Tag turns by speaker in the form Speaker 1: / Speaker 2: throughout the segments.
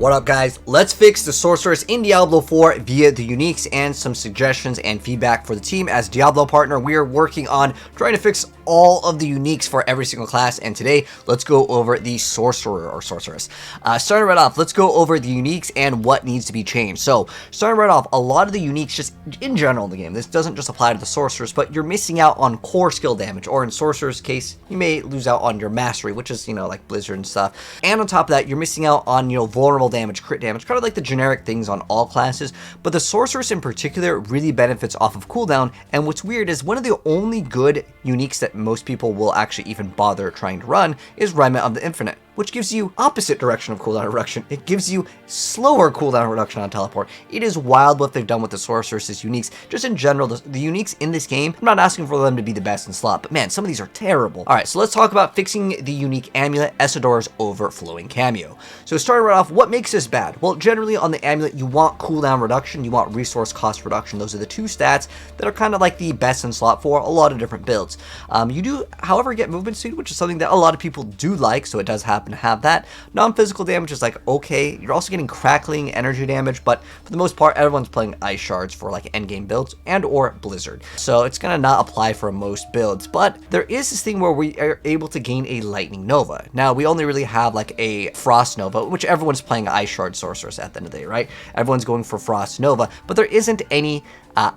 Speaker 1: What up guys, let's fix the Sorceress in Diablo 4 via the uniques and some suggestions and feedback for the team. As Diablo partner, we are working on trying to fix all of the uniques for every single class, and today let's go over the Sorcerer or Sorceress. Starting right off, let's go over the uniques and what needs to be changed. So starting right off, a lot of the uniques just in general in the game, this doesn't just apply to the Sorcerers, but you're missing out on core skill damage, or in Sorcerer's case, you may lose out on your mastery, which is, like Blizzard and stuff. And on top of that, you're missing out on, vulnerable damage, crit damage, kind of like the generic things on all classes, but the Sorceress in particular really benefits off of cooldown. And what's weird is one of the only good uniques that most people will actually even bother trying to run is Remnant of the Infinite, which gives you opposite direction of cooldown reduction. It gives you slower cooldown reduction on teleport. It is wild what they've done with the Sorceress's uniques. Just in general, the uniques in this game, I'm not asking for them to be the best in slot, but man, some of these are terrible. All right, so let's talk about fixing the unique amulet, Essador's Overflowing Cameo. So starting right off, what makes this bad? Well, generally on the amulet, you want cooldown reduction, you want resource cost reduction. Those are the two stats that are kind of like the best in slot for a lot of different builds. You do, however, get movement speed, which is something that a lot of people do like, so it does happen to have that. Non-physical damage is like okay. You're also getting crackling energy damage, but for the most part, everyone's playing ice shards for like endgame builds and or Blizzard, so it's gonna not apply for most builds. But there is this thing where we are able to gain a lightning nova. Now we only really have like a frost nova, which everyone's playing ice shard Sorceress at the end of the day, right? Everyone's going for frost nova, but there isn't any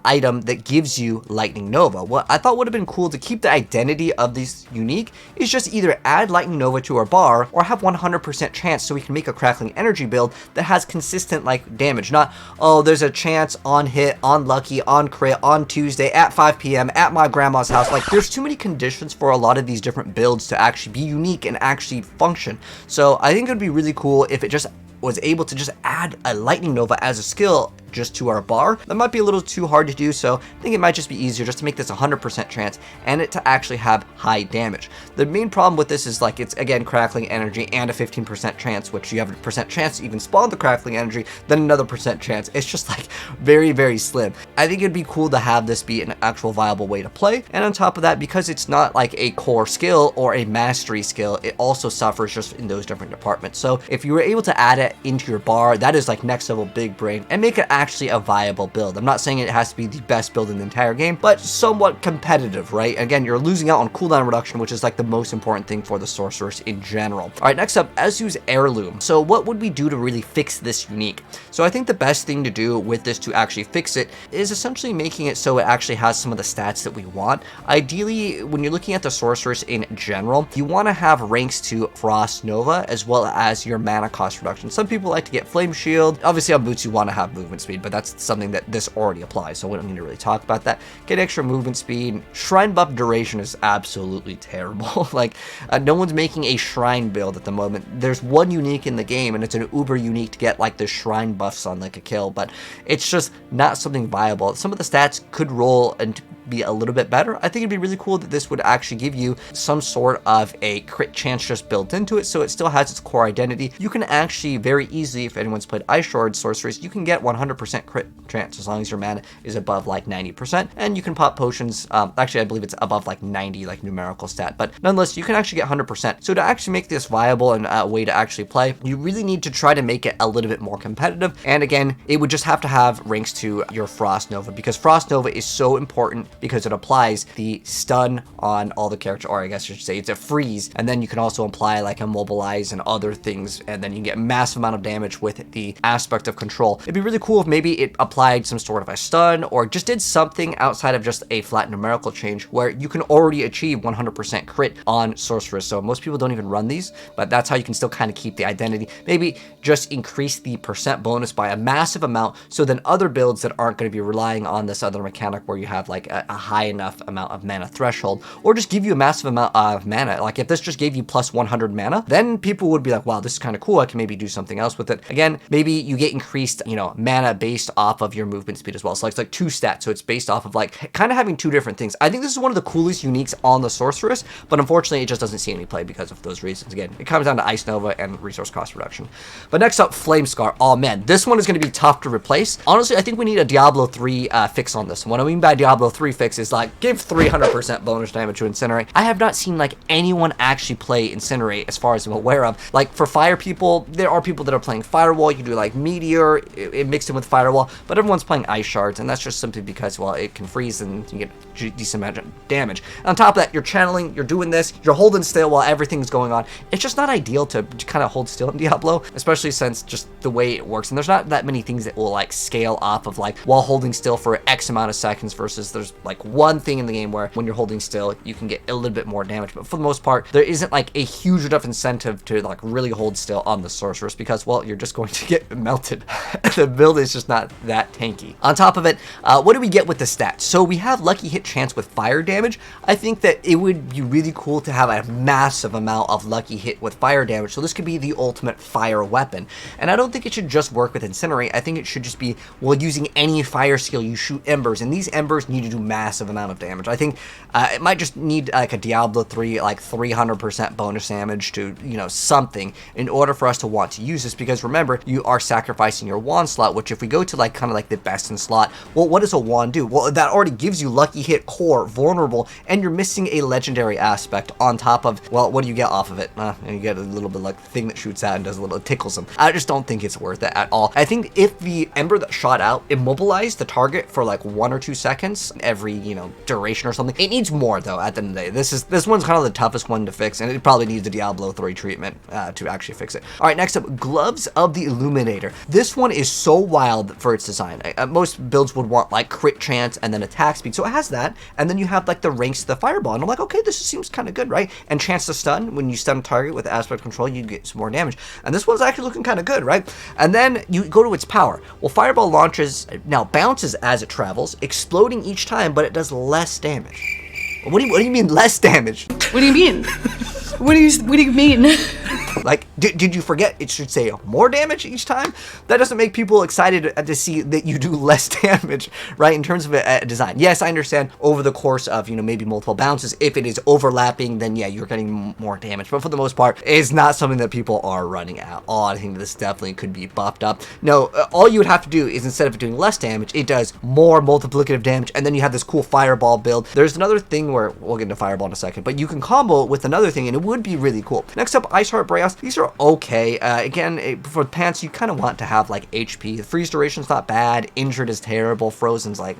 Speaker 1: item that gives you Lightning Nova. What I thought would have been cool to keep the identity of this unique is just either add Lightning Nova to our bar or have 100% chance, so we can make a crackling energy build that has consistent like damage. Not, oh, there's a chance on hit, on lucky, on crit, on Tuesday at 5 p.m. at my grandma's house. Like there's too many conditions for a lot of these different builds to actually be unique and actually function. So I think it would be really cool if it just was able to just add a Lightning Nova as a skill just to our bar. That might be a little too hard to do, so I think it might just be easier just to make this 100% chance and it to actually have high damage. The main problem with this is like it's again crackling energy and a 15% chance, which you have a percent chance to even spawn the crackling energy, then another percent chance. It's just like very, very slim. I think it'd be cool to have this be an actual viable way to play. And on top of that, because it's not like a core skill or a mastery skill, it also suffers just in those different departments. So if you were able to add it into your bar, that is like next level big brain and make it actually a viable build. I'm not saying it has to be the best build in the entire game, but somewhat competitive, right? Again, you're losing out on cooldown reduction, which is like the most important thing for the Sorceress in general. All right, next up, Ezu's Heirloom. So what would we do to really fix this unique? So I think the best thing to do with this to actually fix it is essentially making it so it actually has some of the stats that we want. Ideally, when you're looking at the Sorceress in general, you want to have ranks to Frost Nova as well as your mana cost reduction. Some people like to get Flame Shield. Obviously on boots you want to have movement speed, but that's something that this already applies, so we don't need to really talk about that. Get extra movement speed. Shrine buff duration is absolutely terrible. Like no one's making a shrine build at the moment. There's one unique in the game and it's an uber unique to get like the shrine buffs on like a kill, but it's just not something viable. Some of the stats could roll and be a little bit better. I think it'd be really cool that this would actually give you some sort of a crit chance just built into it, so it still has its core identity. You can actually very easily, if anyone's played Ice Shard Sorceress, you can get 100% crit chance as long as your mana is above like 90%, and you can pop potions. Actually I believe it's above like 90, like numerical stat, but nonetheless you can actually get 100%. So to actually make this viable and a way to actually play, you really need to try to make it a little bit more competitive. And again, it would just have to have ranks to your Frost Nova, because Frost Nova is so important because it applies the stun on all the characters, or I guess I should say it's a freeze, and then you can also apply like immobilize and other things, and then you can get massive amount of damage with the aspect of control. It'd be really cool if maybe it applied some sort of a stun or just did something outside of just a flat numerical change where you can already achieve 100% crit on Sorceress. So most people don't even run these, but that's how you can still kind of keep the identity. Maybe just increase the percent bonus by a massive amount, so then other builds that aren't going to be relying on this other mechanic where you have like a high enough amount of mana threshold, or just give you a massive amount of mana. Like if this just gave you plus 100 mana, then people would be like, wow, this is kind of cool. I can maybe do something else with it. Again, maybe you get increased, mana based off of your movement speed as well. So it's like two stats. So it's based off of like kind of having two different things. I think this is one of the coolest uniques on the Sorceress, but unfortunately it just doesn't see any play because of those reasons. Again, it comes down to Ice Nova and resource cost reduction. But next up, Flame Scar. Oh man, this one is going to be tough to replace. Honestly, I think we need a Diablo 3 fix on this. What I mean by Diablo 3 fix is like give 300% bonus damage to Incinerate. I have not seen like anyone actually play Incinerate as far as I'm aware of. Like for fire people, there are people that are playing Firewall. You can do like Meteor, it mixed in with Firewall, but everyone's playing Ice Shards, and that's just simply because, well, it can freeze and you get decent amount of damage. On top of that, you're channeling, you're doing this, you're holding still while everything's going on. It's just not ideal to kind of hold still in Diablo, especially since just the way it works. And there's not that many things that will like scale off of like while holding still for X amount of seconds versus there's like one thing in the game where when you're holding still, you can get a little bit more damage. But for the most part, there isn't like a huge enough incentive to like really hold still on the Sorceress because, well, you're just going to get melted. The build is just not that tanky. On top of it, what do we get with the stats? So we have lucky hit chance with fire damage. I think that it would be really cool to have a massive amount of lucky hit with fire damage. So this could be the ultimate fire weapon. And I don't think it should just work with Incinerate. I think it should just be, well, using any fire skill, you shoot embers, and these embers need to do massive amount of damage. I think it might just need like a Diablo 3, like 300% bonus damage to, you know, something in order for us to want to use this, because remember, you are sacrificing your wand slot, which if we go to like kind of like the best in slot, well, what does a wand do? Well, that already gives you lucky hit, core, vulnerable, and you're missing a legendary aspect on top of, well, what do you get off of it? And you get a little bit like the thing that shoots out and does a little, tickles them. I just don't think it's worth it at all. I think if the ember that shot out immobilized the target for like 1 or 2 seconds every, you know, duration or something, it needs more though at the end of the day. This one's kind of the toughest one to fix, and it probably needs the Diablo 3 treatment to actually fix it. All right, next up, Gloves of the Illuminator. This one is so wild for its design. Most builds would want like crit chance and then attack speed, so it has that, and then you have like the ranks to the fireball, and I'm like, okay, this seems kind of good, right? And chance to stun, when you stun a target with aspect control, you get some more damage, and this one's actually looking kind of good, right? And then you go to its power. Well, fireball launches, now bounces as it travels, exploding each time, but it does less damage. What do you mean less damage?
Speaker 2: What do you mean? What do you mean?
Speaker 1: Like, did you forget it should say more damage each time? That doesn't make people excited to see that you do less damage, right, in terms of a design. Yes, I understand over the course of, you know, maybe multiple bounces, if it is overlapping, then yeah, you're getting more damage. But for the most part, it's not something that people are running at all. I think this definitely could be buffed up. No, all you would have to do is instead of doing less damage, it does more multiplicative damage, and then you have this cool fireball build. There's another thing where, we'll get into fireball in a second, but you can combo it with another thing, and it would be really cool. Next up, Ice Heart Braos. These are okay. Again, for pants, you kind of want to have like HP. The freeze duration's not bad. Injured is terrible. Frozen's like,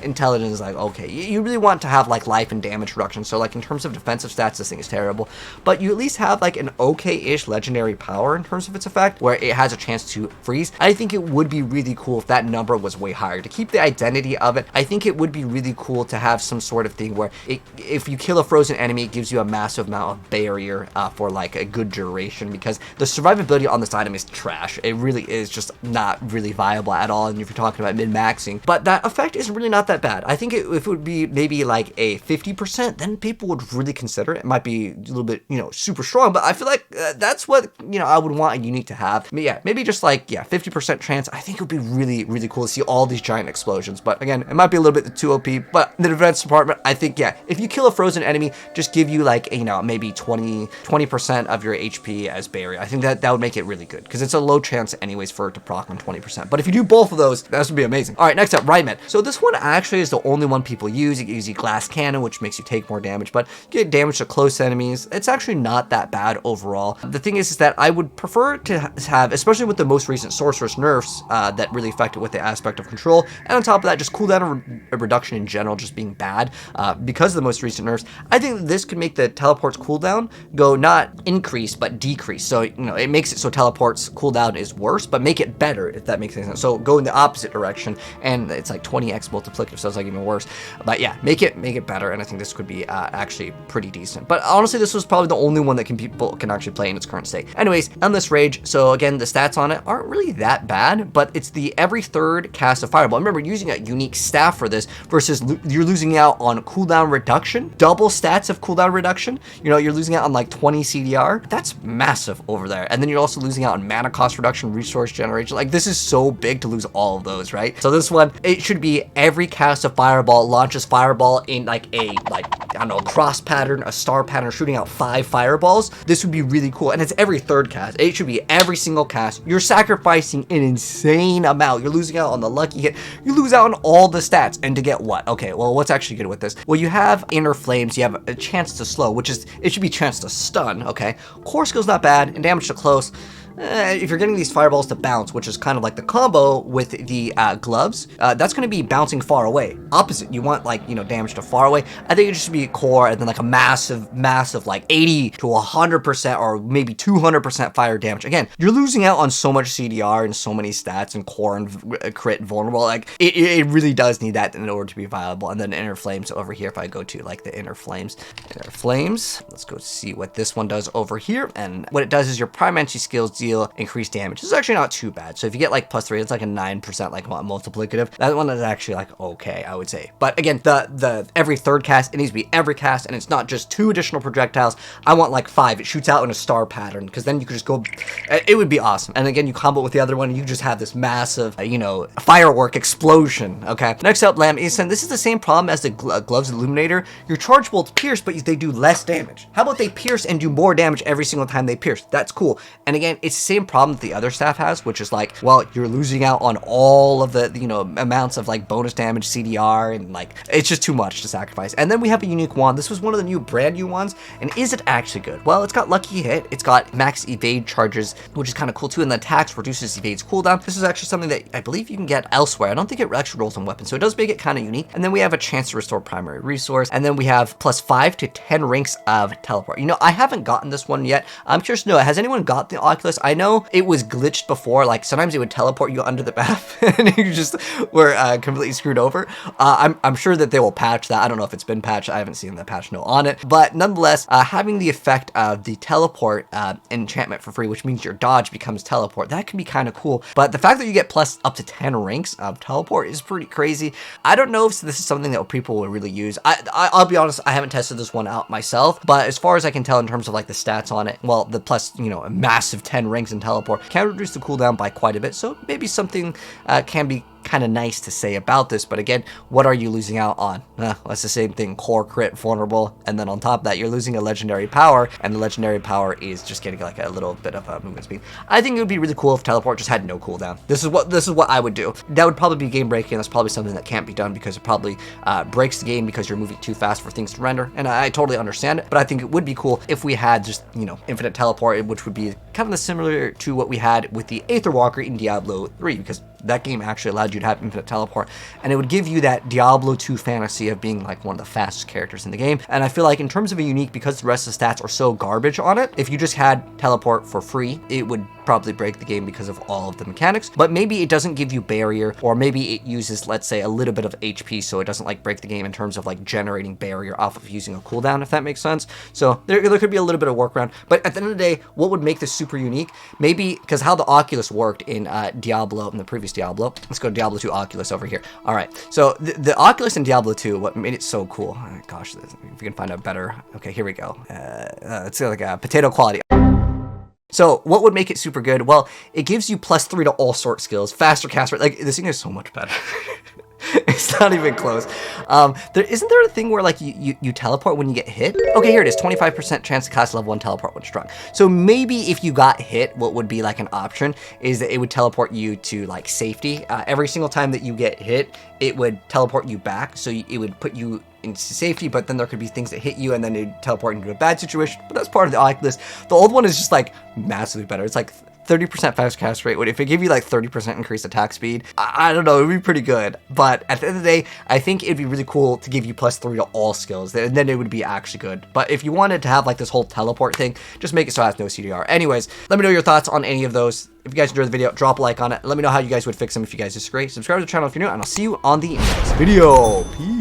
Speaker 1: intelligence is like, okay. You really want to have like life and damage reduction. So like in terms of defensive stats, this thing is terrible. But you at least have like an okay-ish legendary power in terms of its effect, where it has a chance to freeze. I think it would be really cool if that number was way higher. To keep the identity of it, I think it would be really cool to have some sort of thing where if you kill a frozen enemy, it gives you a massive amount of barrier for like a good duration, because the survivability on this item is trash. It really is just not really viable at all, and if you're talking about min-maxing. But that effect is really not that bad. I think if it would be maybe like a 50%, then people would really consider it. It might be a little bit, you know, super strong, but I feel like that's what, you know, I would want a unique to have. But yeah, maybe just like, yeah, 50% chance. I think it would be really, really cool to see all these giant explosions. But again, it might be a little bit too OP, but in the defense department, I think, yeah, if you kill a frozen enemy, just give you like, you know, maybe 20% of your HP as barrier. I think that would make it really good, because it's a low chance anyways for it to proc on 20%. But if you do both of those, that would be amazing. All right, next up, Rhymed. So this one actually is the only one people use. It gives you glass cannon, which makes you take more damage, but you get damage to close enemies. It's actually not that bad overall. The thing is that I would prefer to have, especially with the most recent Sorceress nerfs that really affect it with the aspect of control, and on top of that, just cooldown reduction in general just being bad because of the most recent nerfs. I think that this could make the teleport's cooldown go not increase but decrease. So, you know, it makes it so teleport's cooldown is worse, but make it better, if that makes any sense. So go in the opposite direction, and it's like 20x multiplicative, so it's like even worse. But yeah, make it better, and I think this could be actually pretty decent. But honestly, this was probably the only one that people can actually play in its current state. Anyways, Endless Rage. So again, the stats on it aren't really that bad, but it's the every third cast of Fireball. Remember, using a unique staff for this versus you're losing out on cooldown reduction, double stats of cooldown reduction. You know, you're losing out on like 20 CDR. That's massive over there. And then you're also losing out on mana cost reduction, resource generation. Like, this is so big to lose all of those, right? So this one, it should be every cast of Fireball launches Fireball in like a, like, I don't know, a cross pattern, a star pattern, shooting out 5 fireballs, this would be really cool. And it's every third cast. It should be every single cast. You're sacrificing an insane amount. You're losing out on the lucky hit. You lose out on all the stats. And to get what? Okay, well, what's actually good with this? Well, you have inner flames. You have a chance to slow, which is, it should be chance to stun, okay? Core skill's not bad, and damage to close. If you're getting these fireballs to bounce, which is kind of like the combo with the gloves, that's going to be bouncing far away. Opposite, you want like, you know, damage to far away. I think it should be core and then like a massive like 80 to 100% or maybe 200% fire damage. Again, you're losing out on so much CDR and so many stats and core and crit vulnerable. Like it really does need that in order to be viable. And then inner flames over here. If I go to like the inner flames, let's go see what this one does over here. And what it does is your prime entry skills deal increased damage. This is actually not too bad. So if you get like +3, it's like a 9% like multiplicative. That one is actually like okay, I would say. But again, the every third cast, it needs to be every cast, and it's not just 2 additional projectiles. I want like 5. It shoots out in a star pattern, because then you could just go, it would be awesome. And again, you combo with the other one, and you just have this massive, you know, firework explosion. Okay. Next up, Lamb Eason. This is the same problem as the Gloves Illuminator. Your charge bolts pierce, but they do less damage. How about they pierce and do more damage every single time they pierce? That's cool. And again, it's the same problem that the other staff has, which is like, well, you're losing out on all of the, you know, amounts of like bonus damage, CDR, and like, it's just too much to sacrifice. And then we have a unique wand. This was one of the new brand new ones. And is it actually good? Well, it's got lucky hit. It's got max evade charges, which is kind of cool too. And the attacks reduces evade's cooldown. This is actually something that I believe you can get elsewhere. I don't think it actually rolls on weapons. So it does make it kind of unique. And then we have a chance to restore primary resource. And then we have +5 to 10 ranks of teleport. You know, I haven't gotten this one yet. I'm curious to know, has anyone got the Oculus? I know it was glitched before. Like sometimes it would teleport you under the map and you just were completely screwed over. I'm sure that they will patch that. I don't know if it's been patched. I haven't seen the patch note on it. But nonetheless, having the effect of the teleport enchantment for free, which means your dodge becomes teleport, that can be kind of cool. But the fact that you get plus up to 10 ranks of teleport is pretty crazy. I don't know if this is something that people will really use. I'll be honest, I haven't tested this one out myself, but as far as I can tell in terms of like the stats on it, well, the plus, you know, a massive 10 ranks in teleport can reduce the cooldown by quite a bit. So maybe something can be kind of nice to say about this. But again, what are you losing out on? That's the same thing. Core, crit, vulnerable, and then on top of that, you're losing a legendary power, and the legendary power is just getting like a little bit of a movement speed. I think it would be really cool if teleport just had no cooldown. This is what I would do. That would probably be game breaking. That's probably something that can't be done because it probably breaks the game because you're moving too fast for things to render. And I totally understand it, but I think it would be cool if we had just, you know, infinite teleport, which would be kind of similar to what we had with the Aether Walker in Diablo 3, because that game actually allowed you to have infinite teleport, and it would give you that Diablo 2 fantasy of being like one of the fastest characters in the game. And I feel like in terms of a unique, because the rest of the stats are so garbage on it, if you just had teleport for free, it would probably break the game because of all of the mechanics. But maybe it doesn't give you barrier, or maybe it uses, let's say, a little bit of HP, so it doesn't like break the game in terms of like generating barrier off of using a cooldown, if that makes sense. So there could be a little bit of workaround. But at the end of the day, what would make this super unique? Maybe because how the Oculus worked in Diablo, in the previous Diablo. Let's go to Diablo 2 Oculus over here. All right, so the Oculus in Diablo 2, what made it so cool? Oh, gosh, if we can find a better, okay, here we go. It's like a potato quality. So what would make it super good? Well, it gives you +3 to all sort skills, faster cast rate. Like this thing is so much better. It's not even close. Isn't there a thing where like you teleport when you get hit? Okay, here it is, 25% chance to cast level 1 teleport when struck. So maybe if you got hit, what would be like an option is that it would teleport you to like safety. Every single time that you get hit, it would teleport you back. So it would put you into safety, but then there could be things that hit you and then it'd teleport into a bad situation. But that's part of the Oculus. The old one is just like massively better. It's like 30% fast cast rate. If it gave you like 30% increased attack speed, I don't know, it would be pretty good. But at the end of the day, I think it'd be really cool to give you +3 to all skills, and then it would be actually good. But if you wanted to have like this whole teleport thing, just make it so it has no CDR. Anyways, let me know your thoughts on any of those. If you guys enjoyed the video, drop a like on it. Let me know how you guys would fix them if you guys disagree. Subscribe to the channel if you're new, and I'll see you on the next video. Peace.